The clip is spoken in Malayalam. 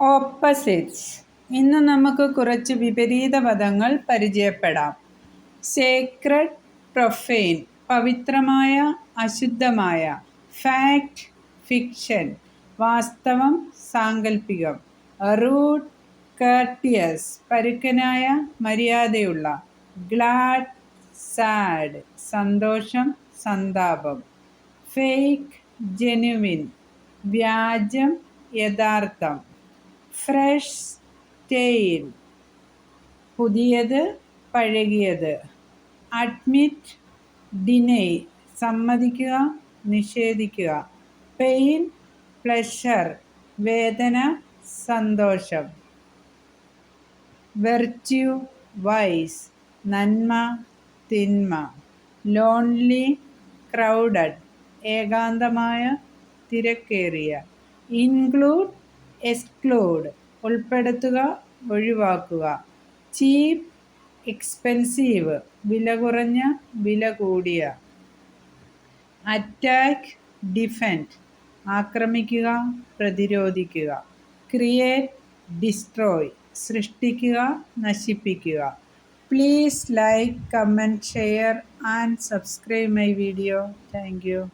ഓപ്പോസിറ്റ്സ്. ഇന്ന് നമുക്ക് കുറച്ച് വിപരീത പദങ്ങൾ പരിചയപ്പെടാം. സേക്രഡ്, പ്രൊഫെയിൻ, പവിത്രമായ, അശുദ്ധമായ. ഫാക്ട്, ഫിക്ഷൻ, വാസ്തവം, സാങ്കല്പികം. റൂഡ്, കർട്ടിയസ്, പരുക്കനായ, മര്യാദയുള്ള. ഗ്ലാഡ്, സാഡ്, സന്തോഷം, സന്താപം. ഫേക്ക്, ജെനുവിൻ, വ്യാജം, യഥാർത്ഥം. ഫ്രഷ് ടെയിൽ, പുതിയത്, പഴകിയത്. അഡ്മിറ്റ്, ഡിനൈ, സമ്മതിക്കുക, നിഷേധിക്കുക. പെയിൻ, പ്ലഷർ, വേദന, സന്തോഷം. വെർച്യു, വൈസ്, നന്മ, തിന്മ. ലോൺലി, ക്രൗഡഡ്, ഏകാന്തമായ, തിരക്കേറിയ. ഇൻക്ലൂഡ്, എക്സ്ക്ലൂഡ്, ഉൾപ്പെടുത്തുക, ഒഴിവാക്കുക. ചീപ്പ്, എക്സ്പെൻസീവ്, വില കുറഞ്ഞ, വില കൂടിയ. അറ്റാക്ക്, ഡിഫെൻഡ്, ആക്രമിക്കുക, പ്രതിരോധിക്കുക. ക്രിയേറ്റ്, ഡിസ്ട്രോയ്, സൃഷ്ടിക്കുക, നശിപ്പിക്കുക. Please like, comment, share and subscribe my video. Thank you.